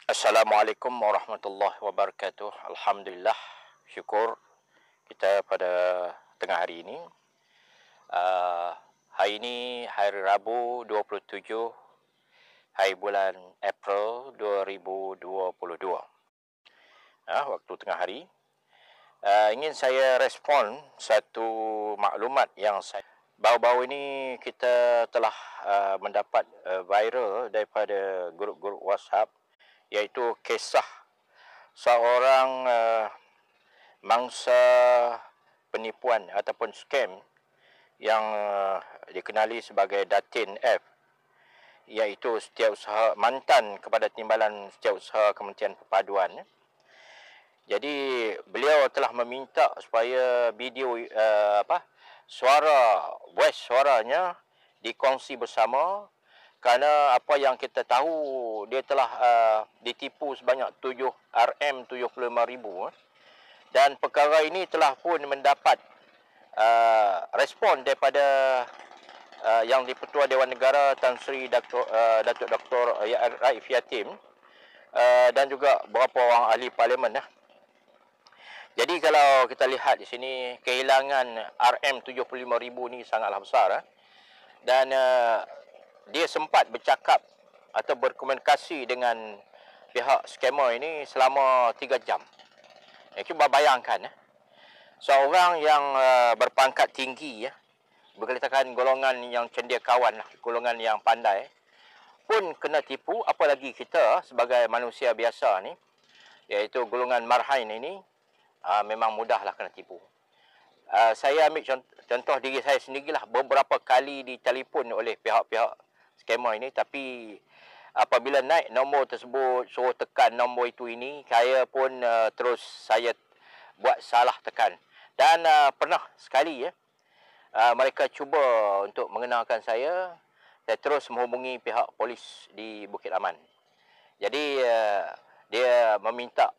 Assalamualaikum warahmatullahi wabarakatuh. Alhamdulillah, syukur kita pada tengah hari ini. Hari ini hari Rabu 27 hari bulan April 2022. Waktu tengah hari. Ingin saya respon satu maklumat yang saya baru-baru ini kita telah mendapat viral daripada grup-grup WhatsApp, iaitu kisah seorang mangsa penipuan ataupun scam yang dikenali sebagai Datin F, iaitu setiausaha mantan kepada Timbalan Setiausaha Kementerian Perpaduan. Jadi beliau telah meminta supaya video suaranya dikongsi bersama, kerana apa yang kita tahu, dia telah ditipu sebanyak 7 RM75,000, dan perkara ini telah pun mendapat respon daripada Yang di-Pertua Dewan Negara Tan Sri Datuk Dr. Raif Yatim, dan juga beberapa orang ahli parlimen. Jadi kalau kita lihat di sini, kehilangan RM75,000 ni sangatlah besar. Dan dia sempat bercakap atau berkomunikasi dengan pihak scammer ini selama 3 jam. Cuba bayangkan, seorang yang berpangkat tinggi, berkatakan golongan yang cendekiawan, golongan yang pandai, pun kena tipu, apalagi kita sebagai manusia biasa ni, iaitu golongan marhain ini, memang mudahlah kena tipu. Saya ambil contoh diri saya sendirilah, beberapa kali ditelefon oleh pihak-pihak scammer ini, tapi apabila naik nombor tersebut, suruh tekan nombor itu ini, saya pun terus saya buat salah tekan. Dan pernah sekali mereka cuba untuk mengenalkan saya terus menghubungi pihak polis di Bukit Aman. Jadi dia meminta,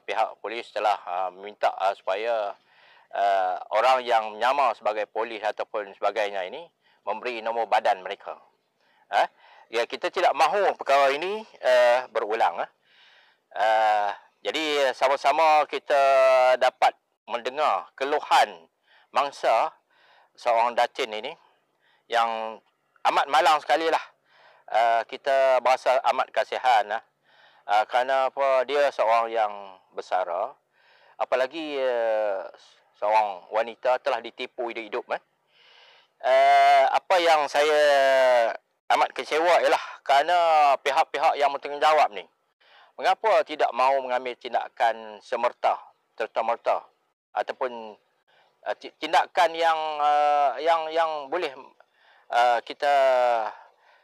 pihak polis telah meminta supaya orang yang menyamar sebagai polis ataupun sebagainya ini memberi nombor badan mereka. Ya, kita tidak mahu perkara ini berulang. Jadi sama-sama kita dapat mendengar keluhan mangsa seorang Datin ini yang amat malang sekali lah. Kita berasa amat kasihan kerana apa, dia seorang yang bersara, apalagi seorang wanita telah ditipu hidup-hidup. Apa yang saya amat kecewa ialah kerana pihak-pihak yang bertanggungjawab ni, mengapa tidak mahu mengambil tindakan serta-merta ataupun tindakan yang boleh kita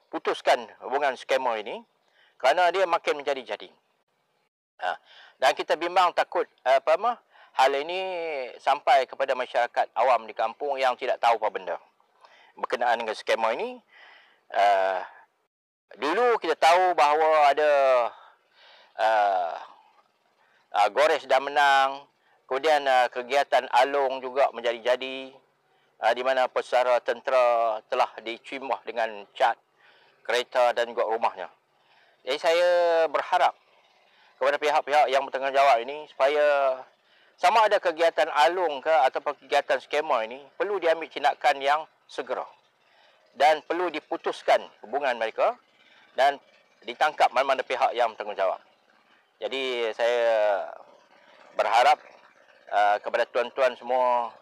putuskan hubungan scammer ini, kerana dia makin menjadi-jadi. Dan kita bimbang takut hal ini sampai kepada masyarakat awam di kampung yang tidak tahu apa benda berkenaan dengan scammer ini. Dulu kita tahu bahawa ada Gores dah menang, kemudian kegiatan Along juga menjadi-jadi, di mana pesara tentera telah dicimah dengan cat kereta dan juga rumahnya. Jadi saya berharap kepada pihak-pihak yang bertanggungjawab ini supaya sama ada kegiatan Along ke ataupun kegiatan skema ini, perlu diambil tindakan yang segera dan perlu diputuskan hubungan mereka dan ditangkap mana-mana pihak yang bertanggungjawab. Jadi saya berharap kepada tuan-tuan semua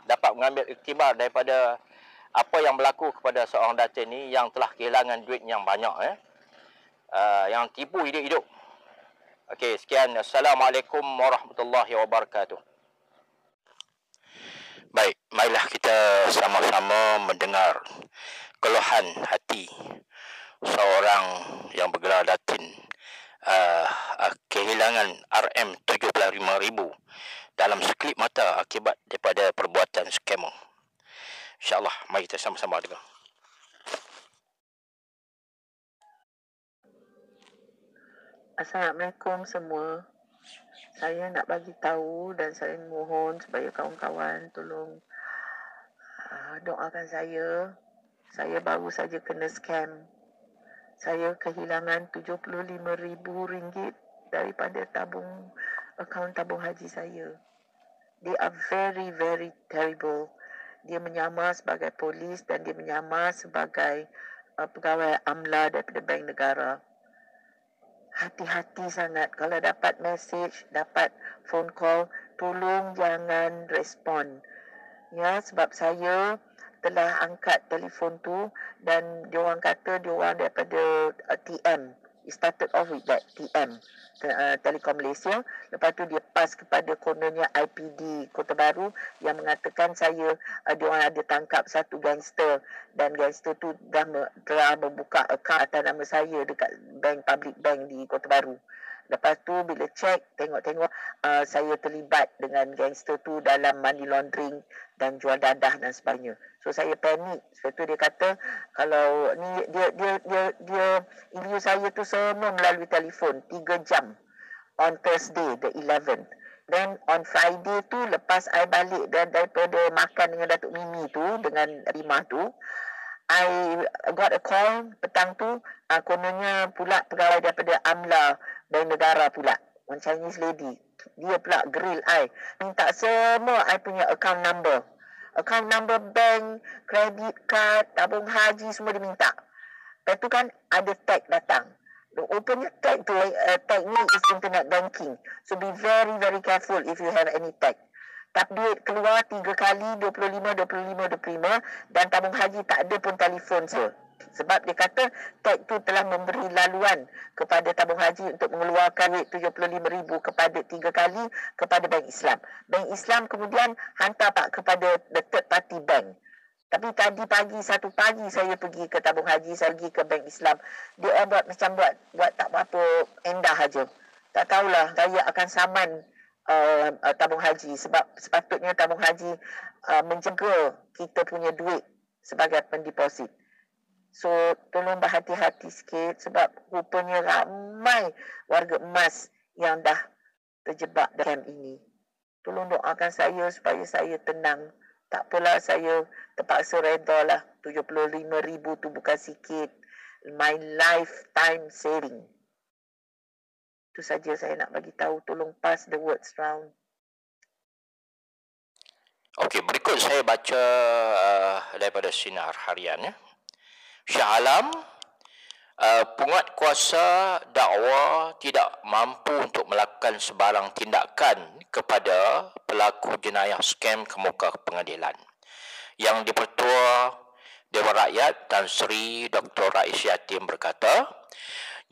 dapat mengambil iktibar daripada apa yang berlaku kepada seorang Datin ini yang telah kehilangan duit yang banyak, yang tipu hidup-hidup. Okey, sekian. Assalamualaikum warahmatullahi wabarakatuh. Baik, marilah kita sama-sama mendengar keluhan hati seorang yang bergelar Datin, kehilangan RM75,000 dalam sekelip mata akibat daripada perbuatan scammer. InsyaAllah, mari kita sama-sama dengar. Assalamualaikum semua. Saya nak bagi tahu dan saya mohon supaya kawan-kawan tolong doakan saya. Saya baru saja kena scam. saya kehilangan RM75,000 daripada akaun tabung haji saya. They are very, very terrible. Dia menyamar sebagai polis dan dia menyamar sebagai pegawai amla daripada bank negara. Hati-hati sangat kalau dapat message, dapat phone call, tolong jangan respon. Ya, sebab saya telah angkat telefon tu dan diorang kata diorang daripada TM. It started off with that TM, Telekom Malaysia. Lepas tu dia pass kepada kononnya IPD Kota Baru yang mengatakan diorang ada tangkap satu gangster dan gangster tu telah membuka akaun atas nama saya dekat public bank di Kota Baru. Lepas tu bila cek, tengok-tengok saya terlibat dengan gangster tu dalam money laundering dan jual dadah dan sebagainya. So saya panik. Sebab tu dia kata kalau ni dia interview saya tu semua melalui telefon 3 jam on Thursday the 11th. Then on Friday tu lepas I balik daripada makan dengan Datuk Mimi tu dengan Rimah tu, I got a call petang tu, kononnya pula pegawai daripada AMLA Bank Negara pula, one Chinese lady. Dia pula grill I, minta semua I punya account number bank, credit card, tabung haji semua dia minta. Lepas tu kan ada tag datang. Rupanya tag tu, tagnya is internet banking. So be very, very careful if you have any tag. Tak duit keluar 3 kali 25 dan tabung haji tak ada pun telefon saya. Sebab dia kata tag tu telah memberi laluan kepada tabung haji untuk mengeluarkan duit 75,000 kepada 3 kali kepada Bank Islam. Bank Islam kemudian hantar pak kepada the third party bank. Tapi tadi satu pagi saya pergi ke tabung haji, saya pergi ke Bank Islam. Dia buat tak apa-apa, endah aja. Tak tahulah saya akan saman tabung haji sebab sepatutnya tabung haji menjaga kita punya duit sebagai pendeposit. So tolong berhati-hati sikit sebab rupanya ramai warga emas yang dah terjebak dalam ini. Tolong doakan saya supaya saya tenang. Tak apalah, saya terpaksa reda lah. 75,000 tu bukan sikit. My lifetime saving. Itu saja saya nak bagi tahu. Tolong pass the words round. Okey, berikut saya baca daripada Sinar Harian. Shah Alam, penguatkuasa dakwa tidak mampu untuk melakukan sebarang tindakan kepada pelaku jenayah scam ke muka pengadilan. Yang di-Pertua Dewan Rakyat Tan Sri Dr. Rais Yatim berkata,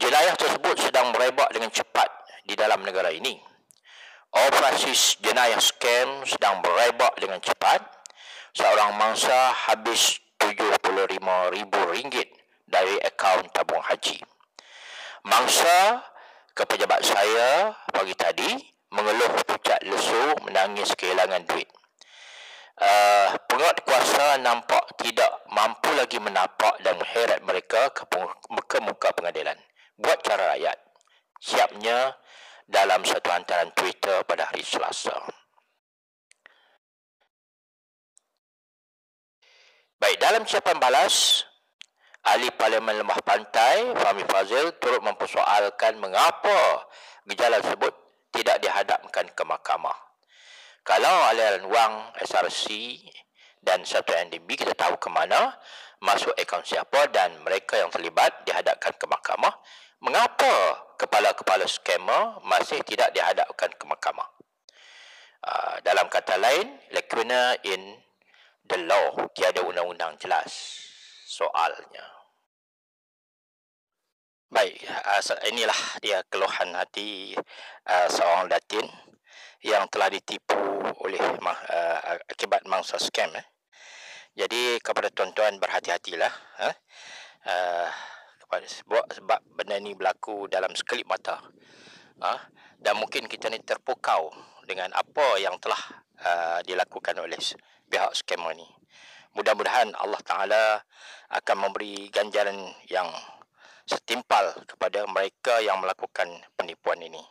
jenayah tersebut sedang merebak dengan cepat di dalam negara ini. Operasi jenayah scam sedang merebak dengan cepat. Seorang mangsa habis RM75,000 dari akaun tabung haji. Mangsa ke pejabat saya pagi tadi mengeluh pucat lesu, menangis kehilangan duit. Penguatkuasa nampak tidak mampu lagi menapak dan mengheret mereka ke muka pengadilan. Buat cara rakyat. Siapnya dalam satu hantaran Twitter pada hari Selasa. Baik, dalam siapan balas, Ahli Parlimen Lembah Pantai, Fahmi Fazil, turut mempersoalkan mengapa gejala tersebut tidak dihadapkan ke mahkamah. Kalau aliran wang SRC dan satu NDB kita tahu ke mana, masuk akaun siapa dan mereka yang terlibat dihadapkan ke mahkamah, mengapa kepala-kepala skamer masih tidak dihadapkan ke mahkamah? Dalam kata lain, lacuna in the law, tiada undang-undang jelas soalnya. Baik, inilah dia keluhan hati seorang datin yang telah ditipu oleh akibat mangsa scam. Jadi kepada tuan-tuan berhati-hatilah sebab benda ni berlaku dalam sekelip mata. Dan mungkin kita ni terpukau dengan apa yang telah dilakukan oleh pihak scammer ni. Mudah-mudahan Allah Ta'ala akan memberi ganjaran yang setimpal kepada mereka yang melakukan penipuan ini.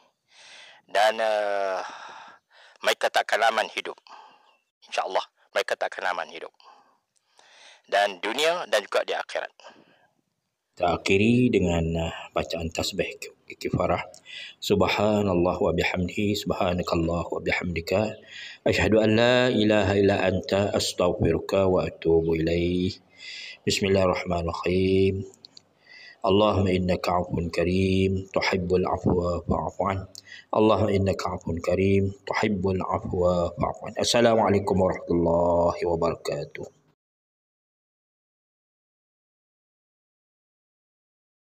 Dan mereka takkan aman hidup. InsyaAllah mereka takkan aman hidup. Dan dunia dan juga di akhirat. Kita akhiri dengan bacaan tasbih kifarah. Subhanallah wa bihamdihi, subhanakallah wa bihamdika, asyhadu an la ilaha illa anta, astaghfiruka wa atubu ilaih. Bismillahirrahmanirrahim. Allahumma innaka afun karim, tuhibbul afwa fa'fu an. Allahumma innaka afun karim, tuhibbul afwa fa'fu an. Assalamualaikum warahmatullahi wabarakatuh.